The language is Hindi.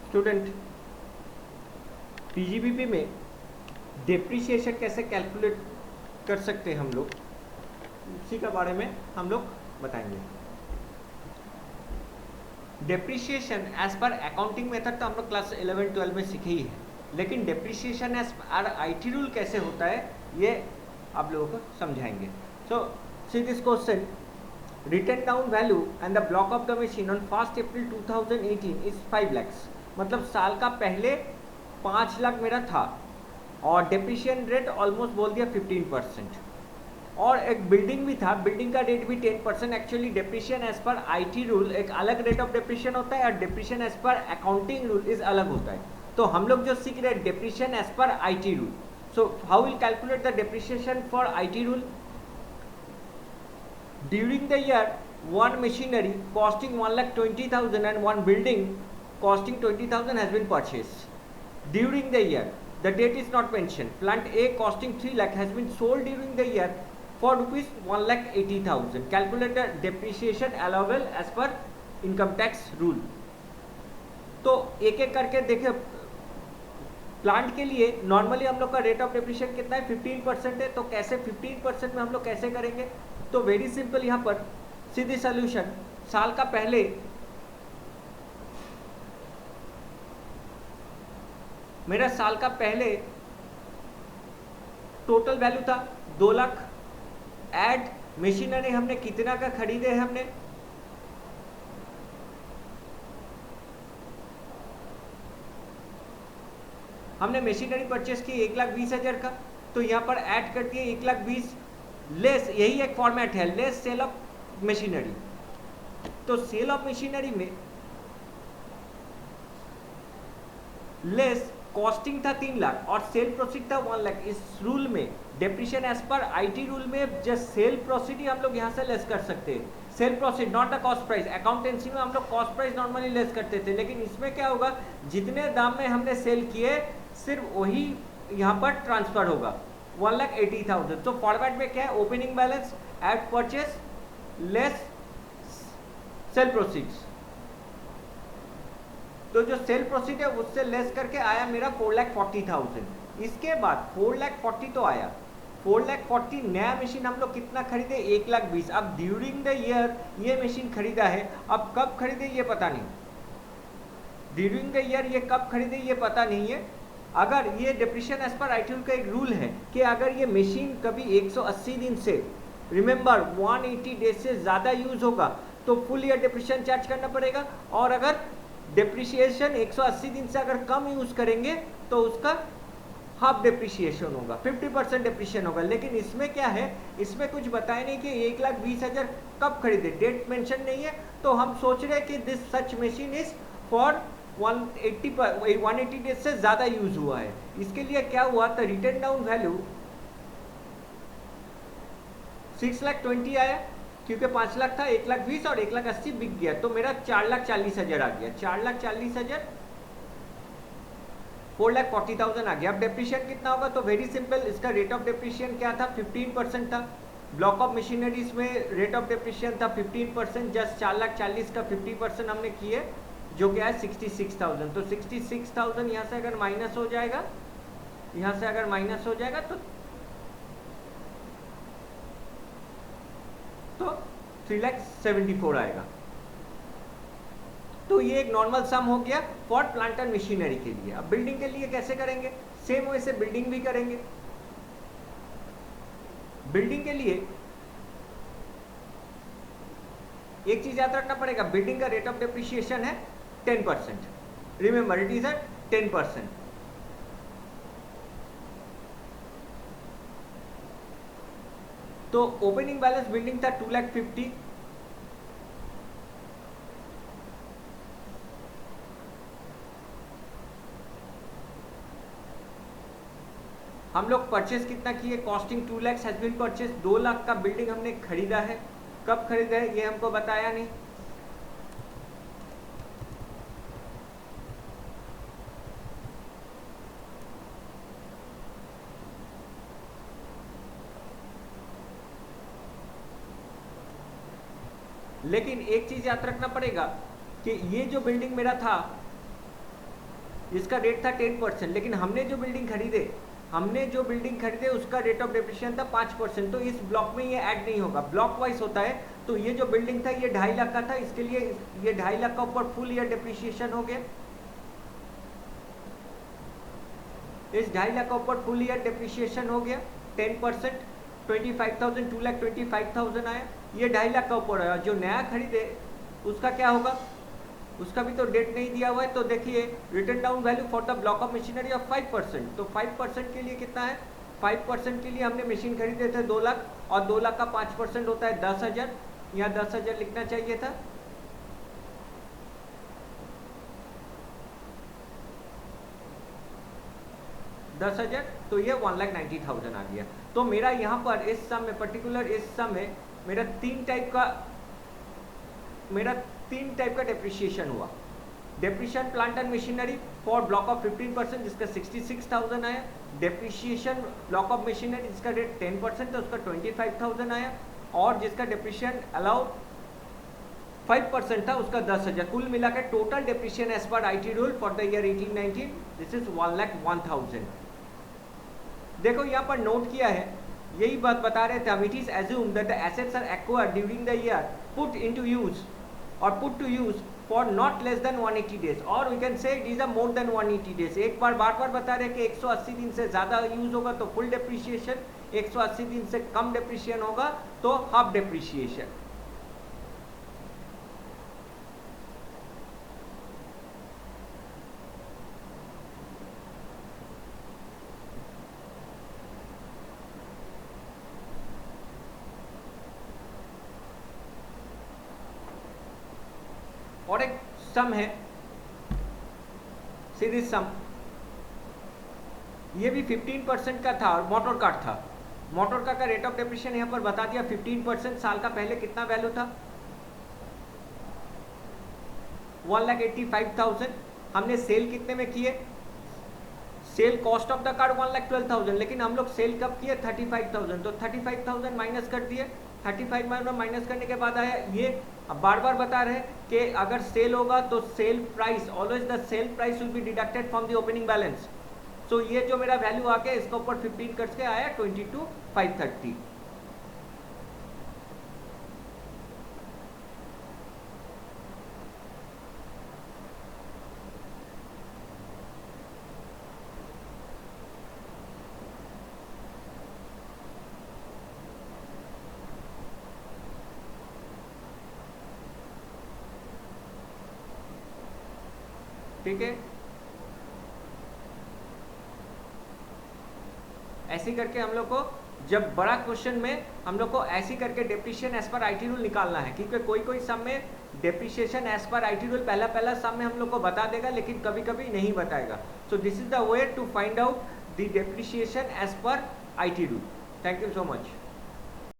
स्टूडेंट, पीजीबीपी में डेप्रिसिएशन कैसे कैलकुलेट कर सकते हैं हम लोग, उसी के बारे में हम लोग बताएंगे। Depreciation as per accounting method तो हम लोग क्लास 11-12 में सीखे ही है, लेकिन depreciation as per IT rule कैसे होता है ये आप लोगों को समझाएंगे। So see this question, written down value and the block of the machine on 1 April 2018 is 5 lakhs। मतलब साल का पहले 5 लाख मेरा था और डेप्रिसिएशन रेट ऑलमोस्ट बोल दिया 15%, और एक बिल्डिंग भी था, बिल्डिंग का रेट भी 10%। Actually depreciation as per IT rule एक अलग रेट ऑफ डेप्रिसिएशन होता है और depreciation as per accounting rule is अलग होता है। तो हम लोग जो सीख रहे हैं depreciation as per IT rule. So how will calculate the depreciation for IT rule? During the year one machinery costing 1,20,000 and one building costing 20,000 has been purchased. During the year, the date is not mentioned. Plant A costing 3 lakh has been sold during the year for rupees 1,80,000. Calculate the depreciation allowable as per income tax rule. तो एक एक करके देखे, प्लांट के लिए नॉर्मली हम लोग का रेट ऑफ डेप्रिसिएशन कितना है? 15% है। तो कैसे 15% में हम लोग कैसे करेंगे? तो वेरी सिंपल, यहाँ पर सीधी सोल्यूशन, साल का पहले मेरा साल का पहले टोटल वैल्यू था 2 लाख। एड मशीनरी हमने कितना का खरीदे हैं? हमने मशीनरी परचेस की 1,20,000 का, तो यहाँ पर ऐड कर दिए 1,20,000 लेस, यही एक फॉर्मेट है, लेस सेल ऑफ मशीनरी। तो सेल ऑफ मशीनरी में लेस कॉस्टिंग था 3 लाख और सेल प्रोसीड था 1 लाख। इस रूल में depreciation as per IT rule में जस्ट सेल प्रोसीड ही हम लोग यहाँ से लेस कर सकते हैं। Sale proceed not the cost price. Accountancy में हम लोग कॉस्ट प्राइस नॉर्मली लेस करते थे, लेकिन इसमें क्या होगा, जितने दाम में हमने सेल किए सिर्फ वही यहाँ पर ट्रांसफर होगा, 1,80,000। तो फॉर्मेट में क्या है? Opening balance at purchase less sale proceeds. तो जो सेल प्रोसीड है उससे लेस करके आया मेरा 4,40,000। इसके बाद 4,40,000 तो आया, 4,40,000 नया मशीन हम लोग कितना खरीदे? 1,20,000। अब ड्यूरिंग द ईयर ये मशीन खरीदा है, अब कब खरीदे ये पता नहीं, ड्यूरिंग द ईयर ये कब खरीदे ये पता नहीं है। अगर ये depreciation as per IT rule का एक रूल है कि अगर ये मशीन कभी 180 दिन से, रिमेंबर 180 डेज से ज़्यादा यूज होगा तो फुल ईयर डेप्रिसिएशन चार्ज करना पड़ेगा, और अगर डेप्रिसिएशन 180 दिन से अगर कम यूज करेंगे तो उसका हाफ डेप्रिसिएशन होगा, 50% डेप्रिसिएशन होगा। लेकिन इसमें क्या है, इसमें कुछ बताया नहीं कि 1,20,000 कब खरीदे, डेट मेंशन नहीं है। तो हम सोच रहे हैं कि this such machine is for 180 days से ज़्यादा यूज हुआ है। इसके लिए क्या हुआ, तो रिटन डाउन वैल्यू 6,20,000 आया, क्योंकि 5 लाख था, 1,20,000 और 1,80,000 बिक गया, तो मेरा 4,40,000 आ गया। 4,40,000 4,40,000 आ गया। अब डेप्रिसिएशन कितना होगा? तो वेरी सिंपल, इसका रेट ऑफ डेप्रिसिएशन क्या था? 15% था। ब्लॉक ऑफ मशीनरीज में रेट ऑफ डेप्रिसिएशन था 15%, जस्ट 4,40,000 का 50% हमने किए, जो क्या है 66,000। तो 66,000 यहाँ से अगर माइनस हो जाएगा, यहाँ से अगर माइनस हो जाएगा तो 3,74,000 आएगा। तो ये एक नॉर्मल सम हो गया फॉर प्लांट एंड मशीनरी के लिए। अब बिल्डिंग के लिए कैसे करेंगे? सेम वैसे बिल्डिंग भी करेंगे। बिल्डिंग के लिए एक चीज याद रखना पड़ेगा, बिल्डिंग का रेट ऑफ डेप्रिसिएशन है 10%, रिमेंबर इट इज अ 10%। तो ओपनिंग बैलेंस बिल्डिंग था 2,50,000, हम लोग परचेस कितना किए? Costing 2 lakhs has been purchase. 2 lakh का बिल्डिंग हमने खरीदा है, कब खरीदा है ये हमको बताया नहीं। लेकिन एक चीज याद रखना पड़ेगा कि ये जो बिल्डिंग मेरा था इसका रेट था 10%, लेकिन हमने जो बिल्डिंग खरीदे उसका रेट ऑफ डेप्रिसिएशन था 5%, तो इस ब्लॉक में ये ऐड नहीं होगा, ब्लॉक वाइज होता है। तो ये जो बिल्डिंग था ये 2.5 लाख का था, इसके लिए ये 2.5 लाख का ऊपर फुल ईयर डेप्रिसिएशन हो गया, इस 2.5 लाख का ऊपर फुल ईयर डेप्रिसिएशन हो गया 10%, 25,000 2,25,000 आया, ये 2.5 लाख का ऊपर आया। जो नया खरीदे उसका क्या होगा, उसका भी तो डेट नहीं दिया हुआ है। तो देखिए return down value for the block of machinery of 5%, तो 5% के लिए कितना है, 5% के लिए हमने मशीन खरीदे थे 2 लाख, और 2 लाख का 5% होता है 10,000, यहाँ 10,000 लिखना चाहिए था। तो ये 1,90,000 आ गया। तो मेरा यहाँ पर इस सम में पर्टिकुलर इस सम में मेरा तीन टाइप का डेप्रिसिएशन हुआ। Depreciation plant and machinery for block of 15% जिसका 66,000 आया, डेप्रिसिएशन ब्लॉक ऑफ मशीनरी जिसका रेट 10% है उसका 25,000 आया, और जिसका डेप्रिसिएशन अलाउ 5% था उसका 10,000। कुल मिला के total depreciation as per IT rule for the year 1819 this is 1,01,000। देखो यहाँ पर नोट किया है, यही बात बता रहे थे हम, it is assume that the assets are acquired during the year put to use for not less than 180 days, और we can say it is a more than 180 days. एक बार बार बता रहे कि 180 दिन से ज़्यादा यूज होगा तो फुल डेप्रिसिएशन, 180 दिन से कम डेप्रिसिएशन होगा तो हाफ डेप्रिसिएशन। और एक सम है सीरीज सम, ये भी 15% का था और मोटर कार्ड था। मोटर कार्ड का रेट ऑफ डेप्रिसिएशन यहाँ पर बता दिया 15%, साल का पहले कितना वैल्यू था 1,85,000। हमने सेल कितने में किए, cell cost of the card 1,12,000, लेकिन हम लोग सेल कब किए 35,000, तो 35,000 माइनस कर दिए, 35 माइनस करने के बाद आया ये। अब बार बार बता रहे हैं कि अगर सेल होगा तो sale price, always the sale price will be deducted from the opening balance. So ये जो मेरा वैल्यू आ गया इसका ऊपर 15 करके आया 22,530। ठीक है, ऐसे करके हम लोग को जब बड़ा क्वेश्चन में हम लोग को ऐसे करके depreciation as per IT rule निकालना है, क्योंकि कोई सम में depreciation as per IT rule पहला सम में हम लोग को बता देगा लेकिन कभी कभी नहीं बताएगा। So this is the way to find out the depreciation as per IT rule. Thank you so much.